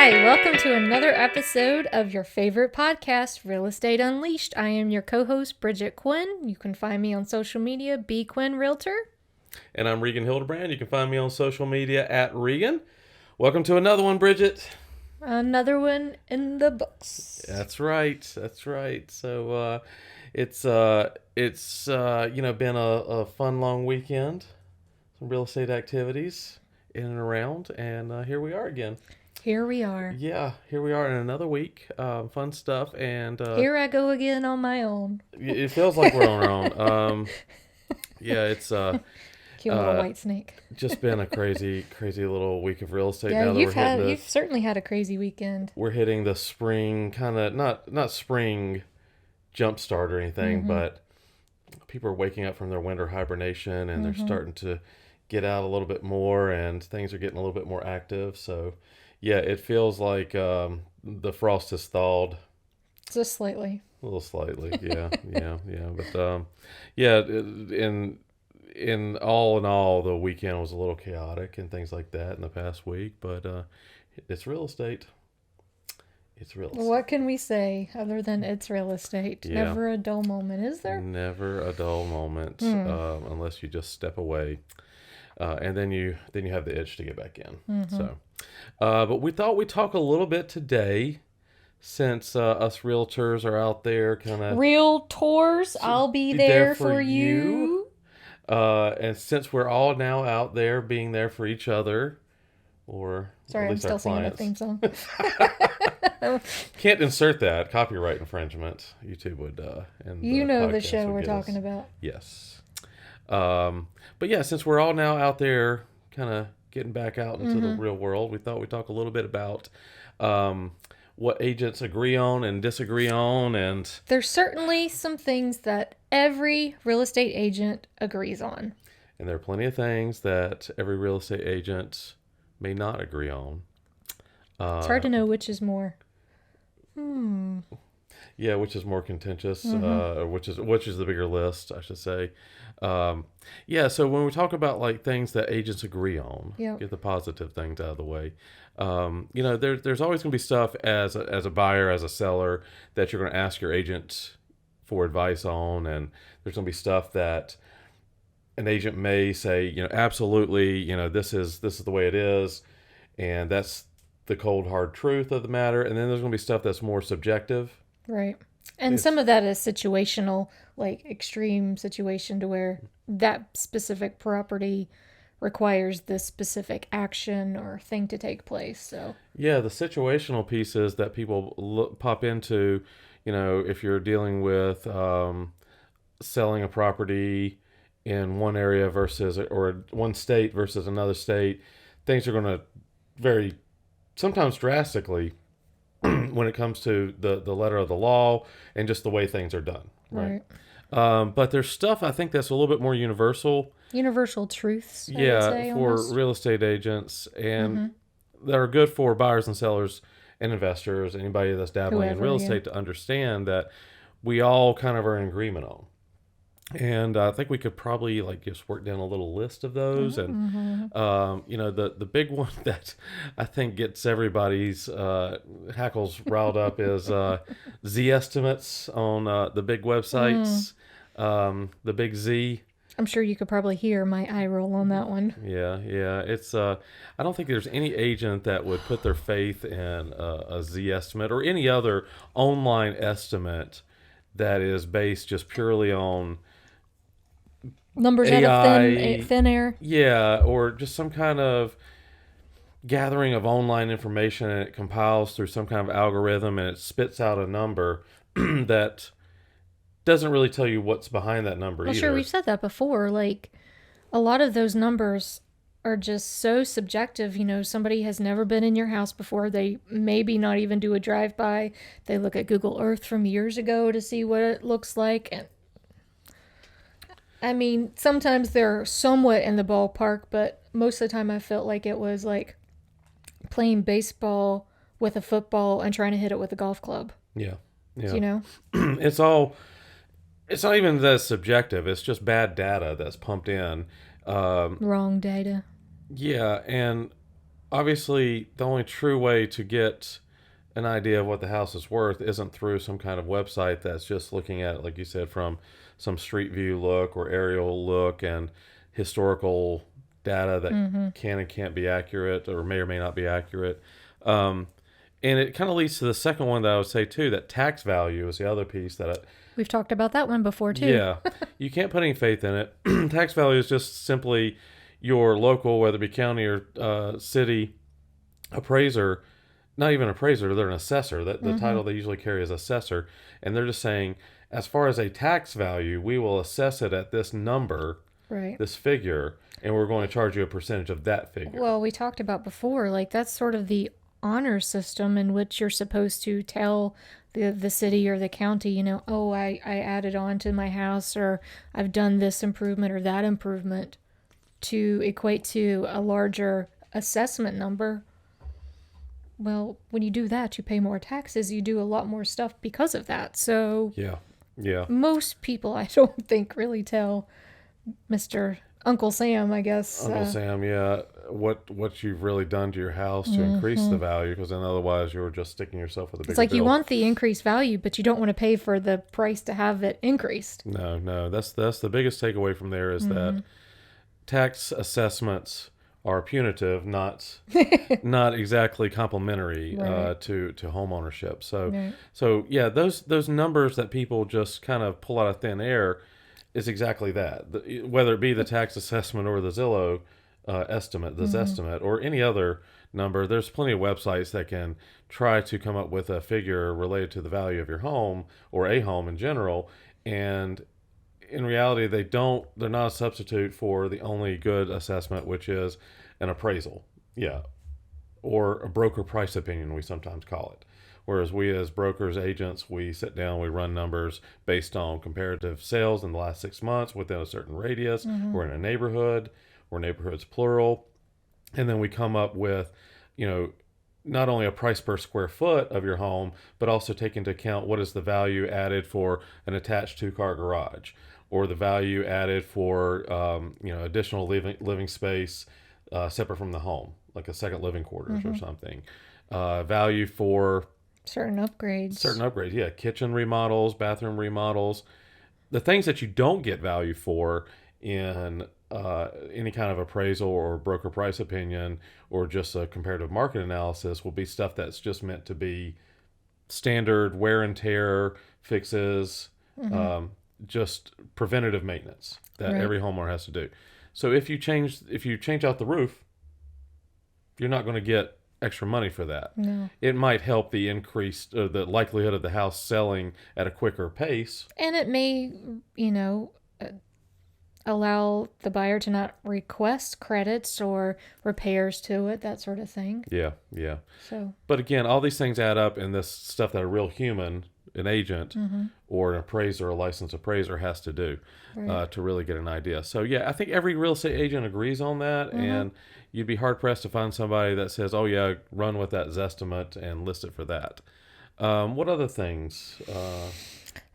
Hi, welcome to another episode of your favorite podcast, Real Estate Unleashed. I am your co-host, Bridget Quinn. You can find me on social media, B Quinn Realtor. And I'm Regan Hildebrand. You can find me on social media at Regan. Welcome to another one, Bridget. Another one in the books. That's right. So it's been a fun long weekend, some real estate activities in and around, and here we are again. Here we are. Yeah, here we are in another week. Fun stuff, and Here I go again on my own. It feels like we're on our own. It's Cute little white snake. just been a crazy little week of real estate. Yeah, now that you've certainly had a crazy weekend. We're hitting the spring kind of not spring jump start or anything, but people are waking up from their winter hibernation and they're starting to get out a little bit more, and things are getting a little bit more active. So yeah, it feels like the frost has thawed. Just slightly. A little slightly, yeah. But in all, the weekend was a little chaotic and things like that in the past week. But it's real estate. It's real estate. What can we say other than it's real estate? Yeah. Never a dull moment, is there? Never a dull moment, unless you just step away, and then you have the itch to get back in. So, but we thought we'd talk a little bit today. Since us realtors are out there kind of... Realtors, I'll be there for you. And since we're all now out there being there for each other, or sorry, at least I'm still our singing clients. the theme song. Can't insert that. Copyright infringement. YouTube would... and you know the podcast show would we're get talking us. about. Yes. But yeah, since we're all now out there kind of getting back out into the real world, we thought we'd talk a little bit about... what agents agree on and disagree on, and there's certainly some things that every real estate agent agrees on. And there are plenty of things that every real estate agent may not agree on. It's hard to know which is more. Yeah, which is more contentious, which is the bigger list, I should say. So when we talk about like things that agents agree on, get the positive things out of the way. There's always going to be stuff as a buyer, as a seller, that you're going to ask your agent for advice on, and there's going to be stuff that an agent may say, absolutely, this is the way it is, and that's the cold hard truth of the matter. And then there's going to be stuff that's more subjective. Right. And some of that is situational, like extreme situation to where that specific property requires this specific action or thing to take place. So yeah, the situational pieces that people pop into, if you're dealing with selling a property in one area or one state versus another state, things are going to vary sometimes drastically when it comes to the letter of the law and just the way things are done. Right. But there's stuff I think that's a little bit more universal. Universal truths, I yeah, would say, for almost. Real estate agents, and that are good for buyers and sellers and investors, anybody that's dabbling in real estate, to understand that we all kind of are in agreement on. And I think we could probably just work down a little list of those. And, the big one that I think gets everybody's hackles riled up is Z estimates on the big websites, the big Z. I'm sure you could probably hear my eye roll on that one. Yeah. It's I don't think there's any agent that would put their faith in a Z estimate or any other online estimate that is based just purely on numbers AI, out of thin air. Yeah, or just some kind of gathering of online information, and it compiles through some kind of algorithm and it spits out a number that doesn't really tell you what's behind that number either. Sure, we've said that before. Like, a lot of those numbers are just so subjective. Somebody has never been in your house before. They maybe not even do a drive-by. They look at Google Earth from years ago to see what it looks like. And I mean, sometimes they're somewhat in the ballpark, but most of the time I felt like it was like playing baseball with a football and trying to hit it with a golf club. Yeah. It's not even that subjective. It's just bad data that's pumped in. Wrong data. Yeah, and obviously, the only true way to get an idea of what the house is worth isn't through some kind of website that's just looking at it, like you said, from some street view look or aerial look and historical data that can and can't be accurate or may not be accurate. Um, and it kind of leads to the second one that I would say too, that tax value is the other piece that We've talked about that one before too. yeah, you can't put any faith in it. Tax value is just simply your local, whether it be county or city appraiser, not even appraiser, they're an assessor. That the title they usually carry is assessor, and they're just saying, as far as a tax value, we will assess it at this number, Right. this figure, and we're going to charge you a percentage of that figure. Well, we talked about before, like that's sort of the honor system in which you're supposed to tell the city or the county, oh, I added on to my house, or I've done this improvement or that improvement, to equate to a larger assessment number. Well, when you do that, you pay more taxes. You do a lot more stuff because of that. So Yeah. most people, I don't think, really tell Mr. Uncle Sam, I guess. Uncle Sam, yeah, what you've really done to your house to increase the value, because then otherwise you're just sticking yourself with a bigger It's like bill. you want the increased value, but you don't want to pay for the price to have it increased. No, that's the biggest takeaway from there is that tax assessments are punitive, not not exactly complementary Right. to home ownership. So Right. so yeah, those numbers that people just kind of pull out of thin air is exactly that. Whether it be the tax assessment or the Zillow estimate, the Zestimate, or any other number, there's plenty of websites that can try to come up with a figure related to the value of your home or a home in general, and in reality they're not a substitute for the only good assessment, which is an appraisal, yeah, or a broker price opinion, we sometimes call it. Whereas we as brokers, agents, we sit down, we run numbers based on comparative sales in the last 6 months within a certain radius. We're in a neighborhood, or neighborhoods plural, and then we come up with, not only a price per square foot of your home, but also take into account what is the value added for an attached 2-car garage, or the value added for additional living space separate from the home, like a second living quarters or something. Value for Certain upgrades. yeah, kitchen remodels, bathroom remodels, the things that you don't get value for in any kind of appraisal or broker price opinion or just a comparative market analysis will be stuff that's just meant to be standard wear and tear fixes, just preventative maintenance that Right. every homeowner has to do. So if you change out the roof, you're not going to get extra money for that. No. It might help the increased the likelihood of the house selling at a quicker pace. And it may, uh, allow the buyer to not request credits or repairs to it, that sort of thing. Yeah. So, But again, all these things add up in this stuff that a real human, an agent, or an appraiser, a licensed appraiser has to do right. to really get an idea. So yeah, I think every real estate agent agrees on that, and you'd be hard pressed to find somebody that says, "Oh yeah, run with that Zestimate and list it for that." What other things?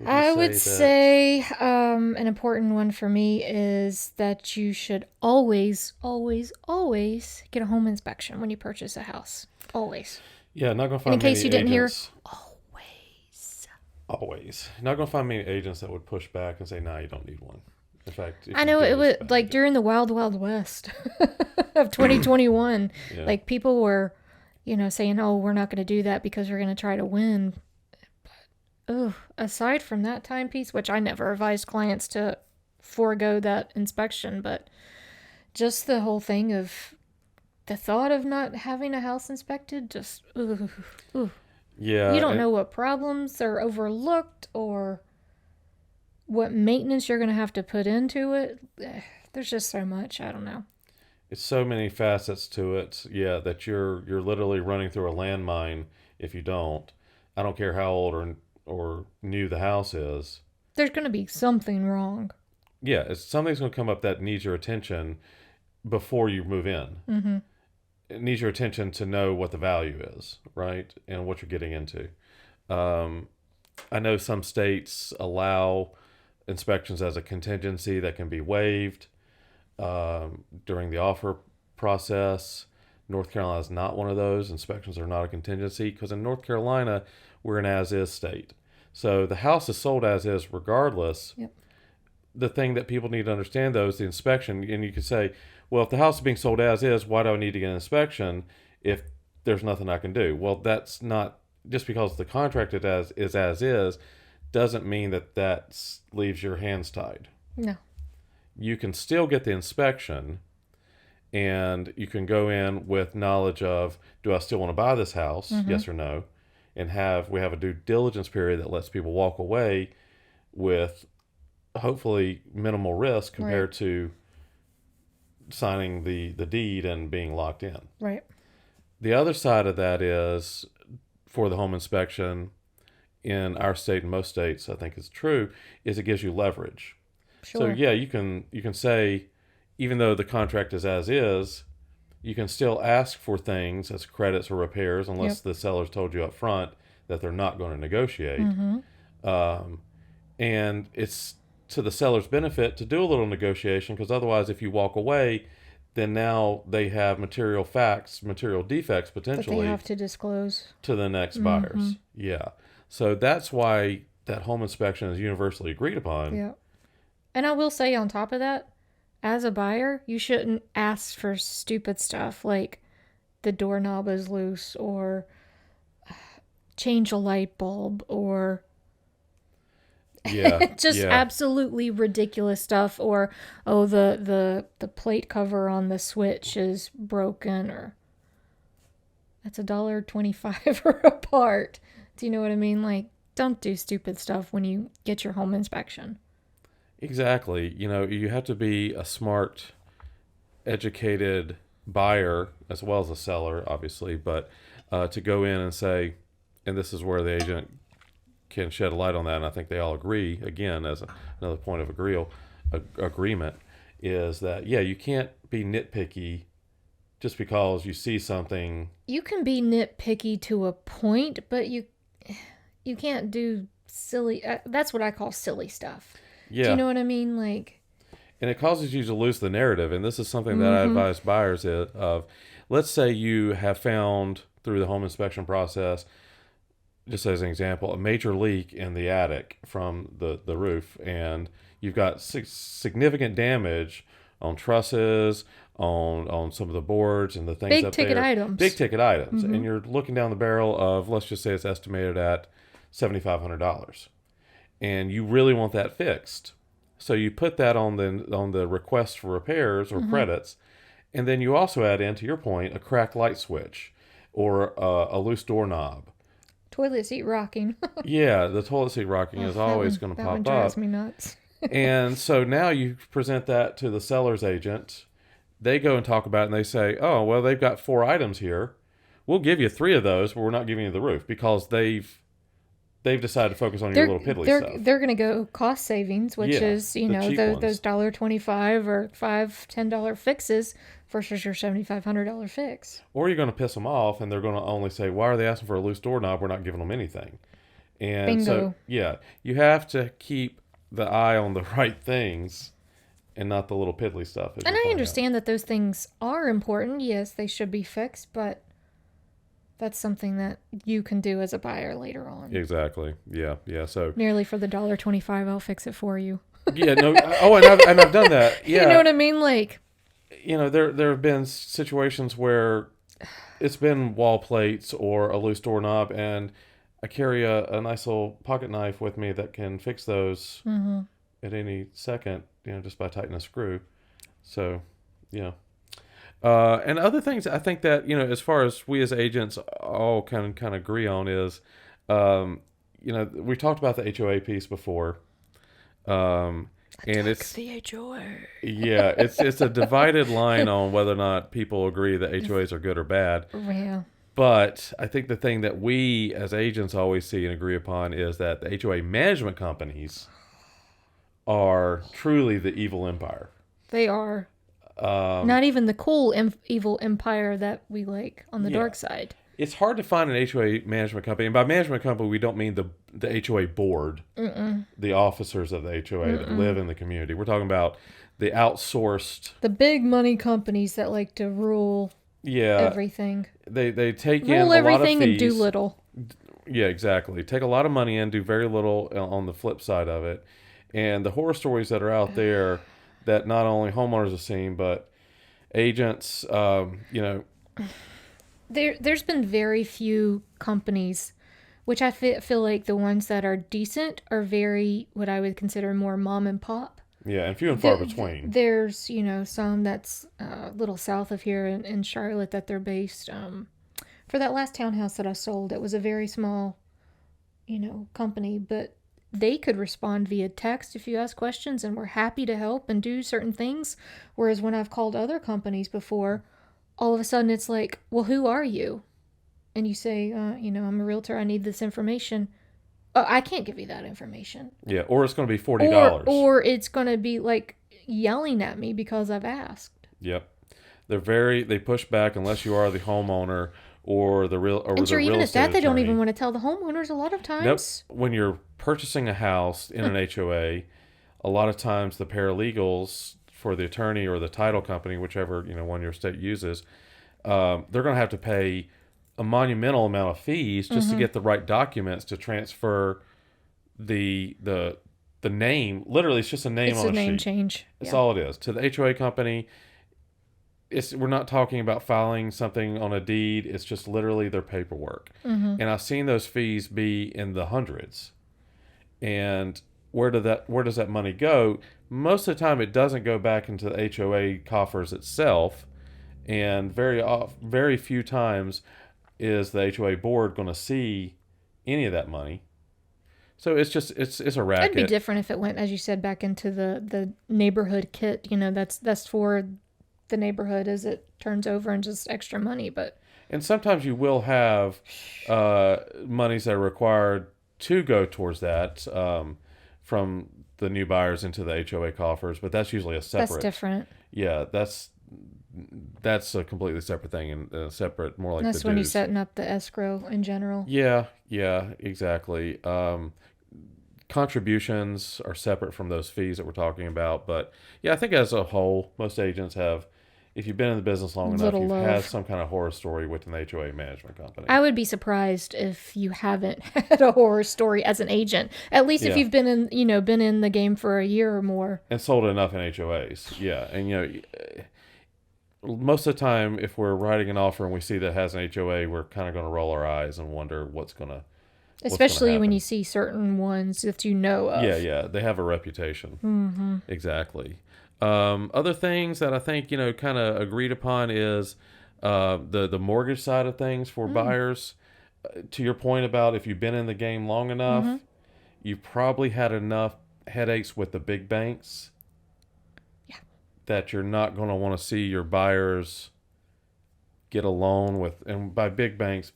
I would say an important one for me is that you should always, always, always get a home inspection when you purchase a house. Always. Yeah, not gonna And find in case many you didn't hear, agents. always. Always not gonna find many agents that would push back and say, "Nah, you don't need one." In fact, if I you know do, it was it's bad. like during the wild, wild west of 2021. Yeah. Like people were, saying, "Oh, we're not going to do that because we're going to try to win." Oh, aside from that timepiece, which I never advised clients to forego that inspection, but just the whole thing of the thought of not having a house inspected, just ooh. Yeah, You don't know what problems are overlooked or what maintenance you're going to have to put into it. There's just so much. I don't know. it's so many facets to it. Yeah, that you're literally running through a landmine if you don't. I don't care how old or new the house is. There's going to be something wrong. Yeah, something's going to come up that needs your attention before you move in. Mm-hmm. It needs your attention to know what the value is, right, and what you're getting into. I know some states allow inspections as a contingency that can be waived during the offer process. North Carolina is not one of those. Inspections are not a contingency because in North Carolina, we're an as-is state. So the house is sold as is regardless. Yep. The thing that people need to understand, though, is the inspection. And you could say, well, if the house is being sold as is, why do I need to get an inspection if there's nothing I can do? Well, that's not just because the contract is as is doesn't mean that leaves your hands tied. No. You can still get the inspection, and you can go in with knowledge of, do I still want to buy this house? Mm-hmm. Yes or no? And we have a due diligence period that lets people walk away with hopefully minimal risk compared to signing the deed and being locked in. Right. The other side of that is for the home inspection in our state and most states, I think is true, is it gives you leverage. Sure. So yeah, you can say, even though the contract is as is, you can still ask for things as credits or repairs unless the seller's told you up front that they're not going to negotiate. Mm-hmm. And it's to the seller's benefit to do a little negotiation, because otherwise if you walk away, then now they have material defects potentially that they have to disclose to the next buyers. Yeah. So that's why that home inspection is universally agreed upon. Yeah. And I will say on top of that, as a buyer, you shouldn't ask for stupid stuff like the doorknob is loose or change a light bulb or just absolutely ridiculous stuff, or the plate cover on the switch is broken, or that's $1.25 for a part. Do you know what I mean? Like, don't do stupid stuff when you get your home inspection. Exactly. You have to be a smart, educated buyer as well as a seller, obviously, but to go in and say, and this is where the agent can shed a light on that, and I think they all agree, again, as another point of agreement, is that, you can't be nitpicky just because you see something. You can be nitpicky to a point, but you can't do silly, that's what I call silly stuff. Yeah. Do you know what I mean? Like, and it causes you to lose the narrative, and this is something that I advise buyers of. Let's say you have found through the home inspection process, just as an example, a major leak in the attic from the roof, and you've got significant damage on trusses, on some of the boards and the things big up there. Big ticket items. And you're looking down the barrel of, let's just say it's estimated at $7,500, and you really want that fixed. So you put that on the request for repairs or credits, and then you also add in, to your point, a cracked light switch or a loose doorknob. Toilet seat rocking. Yeah, the toilet seat rocking is always going to pop up. That one drives me nuts. And so now you present that to the seller's agent. They go and talk about it, and they say, oh, well, they've got 4 items here. We'll give you 3 of those, but we're not giving you the roof, because they've decided to focus on your little piddly stuff. They're going to go cost savings, which is, those $1.25 or $5, $10 fixes versus your $7,500 fix. Or you're going to piss them off, and they're going to only say, why are they asking for a loose doorknob? We're not giving them anything. And bingo. So, you have to keep the eye on the right things and not the little piddly stuff. And I understand that those things are important. Yes, they should be fixed, but that's something that you can do as a buyer later on. Exactly. Yeah. So nearly for the $1.25, I'll fix it for you. Yeah. No. Oh, and I've done that. Yeah. You know what I mean? Like, there have been situations where it's been wall plates or a loose doorknob, and I carry a nice little pocket knife with me that can fix those at any second, just by tightening a screw. So, and other things I think that, as far as we as agents all kind of agree on is, we talked about the HOA piece before. And it's the HOA. Yeah, it's a divided line on whether or not people agree that HOAs are good or bad. Yeah. But I think the thing that we as agents always see and agree upon is that the HOA management companies are truly the evil empire. They are. Not even the cool evil empire that we like on the dark side. It's hard to find an HOA management company. And by management company, we don't mean the HOA board, the officers of the HOA that live in the community. We're talking about the outsourced. The big money companies that like to rule Yeah, everything. they take in Roll a lot of everything and do fees. little. Yeah, exactly. Take a lot of money in, do very little on the flip side of it. And the horror stories that are out there that not only homeowners have seen, but agents, There's been very few companies, which I feel like the ones that are decent are very what I would consider more mom and pop. yeah, and few and far between. There's some that's a little south of here in Charlotte that they're based. For that last townhouse that I sold, it was a very small, company, but they could respond via text if you ask questions and we're happy to help and do certain things. Whereas when I've called other companies before, all of a sudden it's like, well, who are you? And you say, I'm a realtor. I need this information. I can't give you that information. Yeah, or it's going to be Or $40. or it's going to be like yelling at me because I've asked. Yep, they push back unless you are the homeowner or And the sure, real even at estate that, they don't even attorney. want to tell the homeowners a lot of Nope. times. When you're purchasing a house in an HOA, a lot of times the paralegals for the attorney or the title company, whichever one your state uses, they're going to have to pay a monumental amount of fees just to get the right documents to transfer the name. Literally, it's just a name It's on a a name sheet. change. That's Yeah. all it is. To the HOA company, we're not talking about filing something on a deed. It's just literally their paperwork. And I've seen those fees be in the hundreds. And where does that money go? Most of the time, it doesn't go back into the HOA coffers itself, and very few times is the HOA board going to see any of that money. So it's a It'd be racket. different if it went, as you said, back into the neighborhood kit. That's for the neighborhood as it turns over and just extra money. But And sometimes you will have monies that are required to go towards that from the new buyers into the HOA coffers, but that's usually a separate. that's different. Yeah, that's a completely separate thing and separate, more like That's the when you're dues. setting up the escrow in general. Yeah, exactly. Contributions are separate from those fees that we're talking about, but yeah, I think as a whole, most agents have. If you've been in the business long enough, Little you've love. had some kind of horror story with an HOA management company. I would be surprised if you haven't had a horror story as an agent. At least if Yeah. you've been in the game for a year or more. And sold enough in HOAs. Yeah. And, most of the time, if we're writing an offer and we see that it has an HOA, we're kind of going to roll our eyes and wonder what's going to Especially when happen. you see certain ones that you know of. Yeah. They have a reputation. Exactly. Other things that I think, kind of agreed upon is the mortgage side of things for buyers. To your point about if you've been in the game long enough, you've probably had enough headaches with the big banks Yeah. that you're not going to want to see your buyers get a loan with, and by big banks,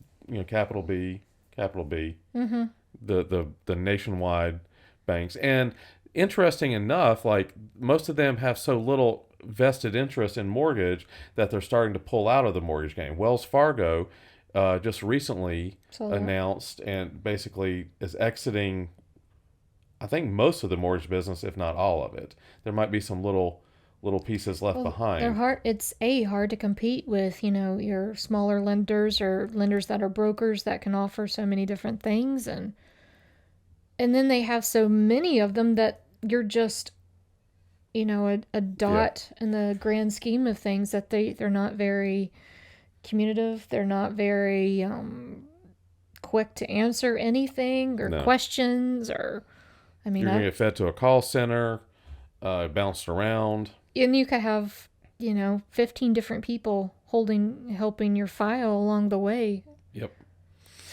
capital B, the nationwide banks. And interesting enough, like most of them have so little vested interest in mortgage that they're starting to pull out of the mortgage game. Wells Fargo just recently So that. announced and basically is exiting, I think, most of the mortgage business, if not all of it. There might be some little pieces left They're behind. hard. It's hard to compete with your smaller lenders or lenders that are brokers that can offer so many different things, and then they have so many of them that you're just a dot in the grand scheme of things, that they're not very communicative. They're not very quick to answer anything or No. questions, or You're going to get fed to a call center, bounced around. and you could have 15 different people helping your file along the way. Yep.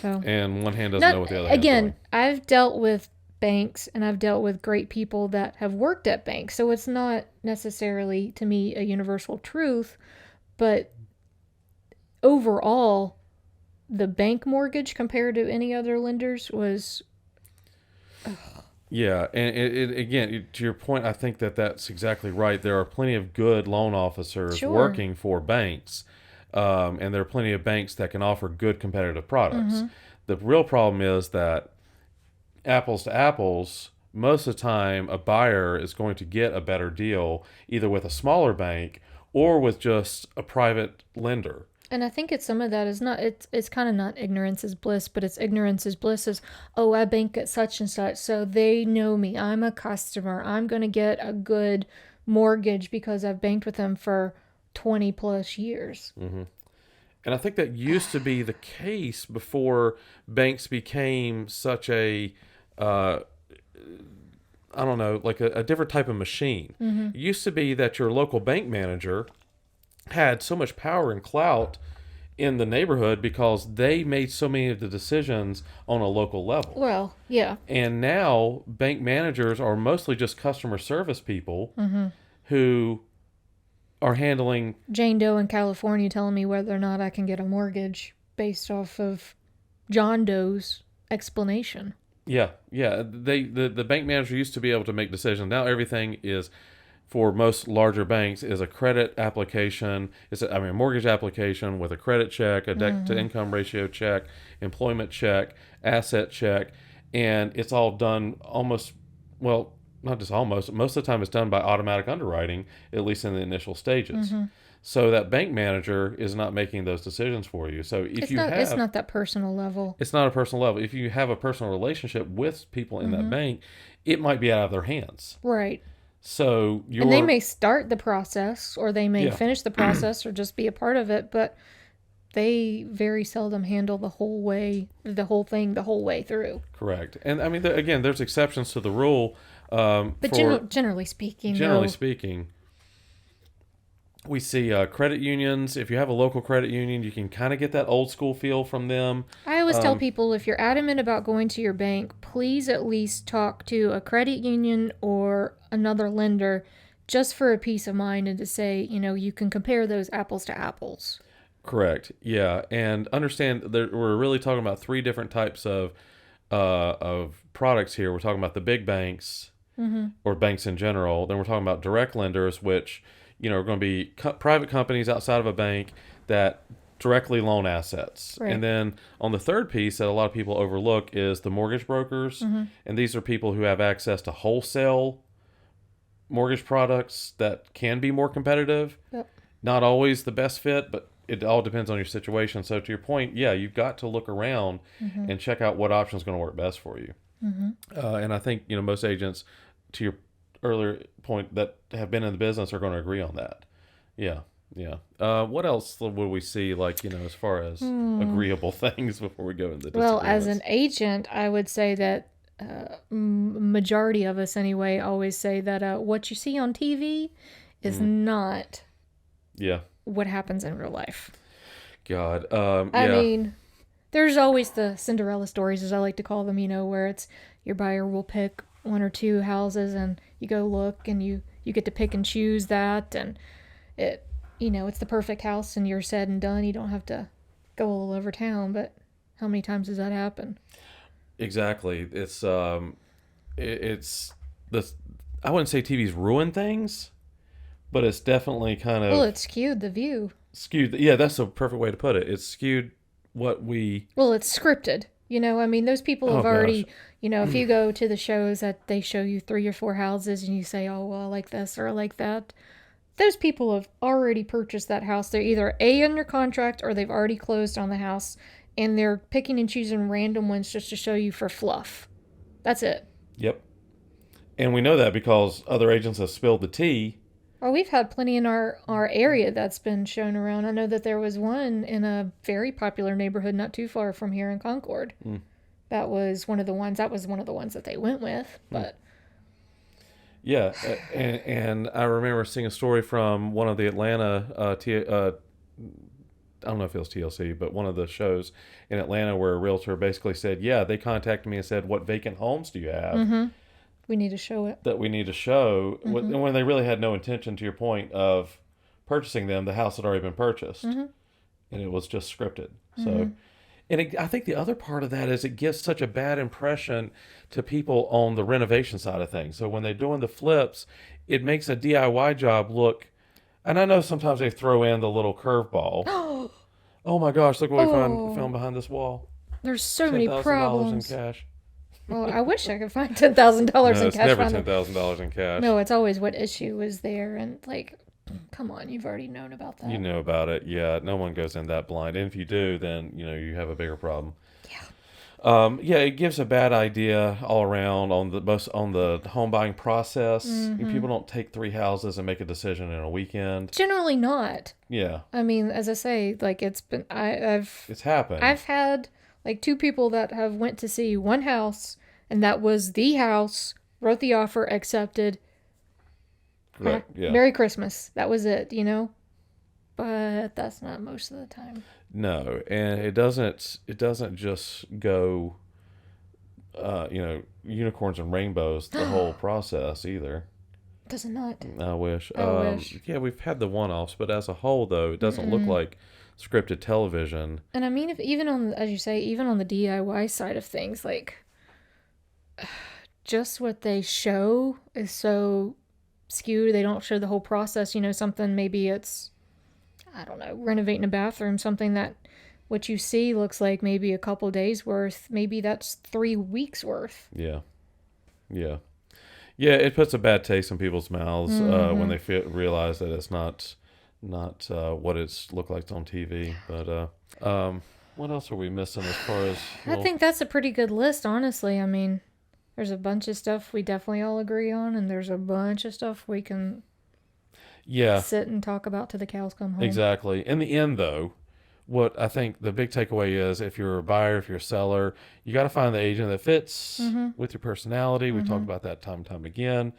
So And one hand doesn't know what the other hand's again, doing. I've dealt with banks and I've dealt with great people that have worked at banks, so it's not necessarily to me a universal truth, but overall the bank mortgage compared to any other lenders was Yeah, and again, to your point, I think that's exactly right. There are plenty of good loan officers Sure. working for banks, and there are plenty of banks that can offer good competitive products. The real problem is that apples to apples, most of the time, a buyer is going to get a better deal either with a smaller bank or with just a private lender. And I think some of that is not, it's kind of not ignorance is bliss, but it's ignorance is bliss is, oh, I bank at such and such, so they know me. I'm a customer. I'm going to get a good mortgage because I've banked with them for 20 plus years. Mm-hmm. And I think that used to be the case before banks became such a, I don't know, like a different type of machine. Mm-hmm. It used to be that your local bank manager had so much power and clout in the neighborhood because they made so many of the decisions on a local level. Well, yeah. And now bank managers are mostly just customer service people who are handling Jane Doe in California telling me whether or not I can get a mortgage based off of John Doe's explanation. Yeah. The bank manager used to be able to make decisions. Now everything is, for most larger banks, is a credit application. A mortgage application with a credit check, a debt to income ratio check, employment check, asset check, and it's all done almost, well, not just almost, most of the time it's done by automatic underwriting, at least in the initial stages. So that bank manager is not making those decisions for you. So if it's not that personal level. It's not a personal level. If you have a personal relationship with people in that bank, it might be out of their hands. Right. So and they may start the process, or they may finish the process, or just be a part of it, but they very seldom handle the whole way through. Correct. And I mean, again, there's exceptions to the rule. But generally speaking, we see credit unions. If you have a local credit union, you can kind of get that old school feel from them. I always tell people, if you're adamant about going to your bank, please at least talk to a credit union or another lender, just for a peace of mind, and to say, you can compare those apples to apples. Correct. Yeah, and understand that we're really talking about three different types of products here. We're talking about the big banks, or banks in general. Then we're talking about direct lenders, which are going to be private companies outside of a bank that directly loan assets. Right. And then on the third piece that a lot of people overlook is the mortgage brokers, and these are people who have access to wholesale mortgage products that can be more competitive. Yep. Not always the best fit, but it all depends on your situation. So to your point, yeah, you've got to look around and check out what option is going to work best for you. And I think most agents, to your earlier point, that have been in the business are going to agree on that. Yeah. What else would we see, as far as agreeable things before we go into the Well, as an agent, I would say that majority of us anyway always say that what you see on TV is not what happens in real life. God. I mean, there's always the Cinderella stories, as I like to call them, where it's your buyer will pick one or two houses and you go look and you get to pick and choose that, and it's the perfect house and you're said and done. You don't have to go all over town. But how many times does that happen? Exactly. It's this. I wouldn't say TV's ruined things, but it's definitely kind of it's skewed the view. Yeah, that's a perfect way to put it. It's skewed what we. Well, it's scripted. Those people have already. If you go to the shows that they show you 3 or 4 houses and you say, oh, well, I like this or I like that, those people have already purchased that house. They're either under contract or they've already closed on the house, and they're picking and choosing random ones just to show you for fluff. That's it. Yep. And we know that because other agents have spilled the tea. Oh, we've had plenty in our area that's been shown around. I know that there was one in a very popular neighborhood not too far from here in Concord. That was one of the ones that they went with. But yeah, and I remember seeing a story from one of the Atlanta I don't know if it was TLC, but one of the shows in Atlanta where a realtor basically said, yeah, they contacted me and said, what vacant homes do you have? We need to show it. That we need to show. When they really had no intention, to your point, of purchasing them. The house had already been purchased. And it was just scripted. So, and I think the other part of that is it gives such a bad impression to people on the renovation side of things. So when they're doing the flips, it makes a DIY job look, and I know sometimes they throw in the little curveball. Oh my gosh, look what we found behind this wall. There's so many problems. $10,000 in cash. Well, I wish I could find $10,000 in cash. It's never $10,000 in cash. No, it's always what issue is there, and Come on, you've already known about that. You know about it. Yeah, no one goes in that blind. And if you do, then, you have a bigger problem. Yeah, it gives a bad idea all around on the home buying process. People don't take 3 houses and make a decision in a weekend. Generally not. Yeah. I mean, as I say, like it's happened. I've had like 2 people that have went to see one house, and that was the house, wrote the offer, accepted. Correct. Yeah. Merry Christmas. That was it, But that's not most of the time. No, and it doesn't just go, unicorns and rainbows the whole process either. Does it not? I wish. I wish. Yeah, we've had the one-offs, but as a whole, though, it doesn't look like scripted television. And I mean, if even on, as you say, even on the DIY side of things, like just what they show is so skewed. They don't show the whole process. Something maybe it's, I don't know, renovating a bathroom, something that what you see looks like maybe a couple days worth. Maybe that's 3 weeks worth. Yeah. Yeah. Yeah, it puts a bad taste in people's mouths when they realize that it's not what it's looked like on TV. But what else are we missing as far as... I think that's a pretty good list, honestly. I mean, there's a bunch of stuff we definitely all agree on, and there's a bunch of stuff we can... sit and talk about till the cows come home. Exactly. In the end, though, what I think the big takeaway is, if you're a buyer, if you're a seller, you got to find the agent that fits with your personality. We've talked about that time and time again.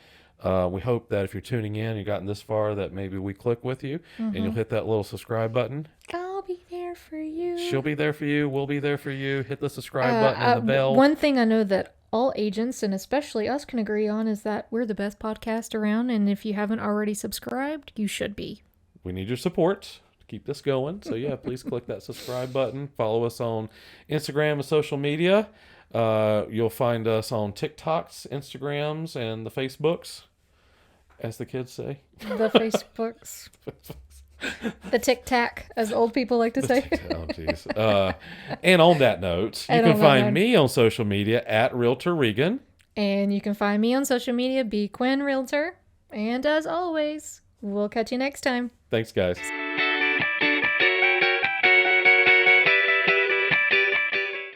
We hope that if you're tuning in, you've gotten this far, that maybe we click with you and you'll hit that little subscribe button. I'll be there for you. She'll be there for you. We'll be there for you. Hit the subscribe button and the bell. One thing I know that all agents, and especially us, can agree on is that we're the best podcast around, and if you haven't already subscribed, you should be. We need your support to keep this going. So yeah, please click that subscribe button. Follow us on Instagram and social media. You'll find us on TikToks, Instagrams, and the Facebooks, as the kids say. The Facebooks. The tic-tac, as old people like to say. Oh, jeez. And on that note, you can find me on social media at Realtor Regan. And you can find me on social media, B. Quinn Realtor. And as always, we'll catch you next time. Thanks, guys.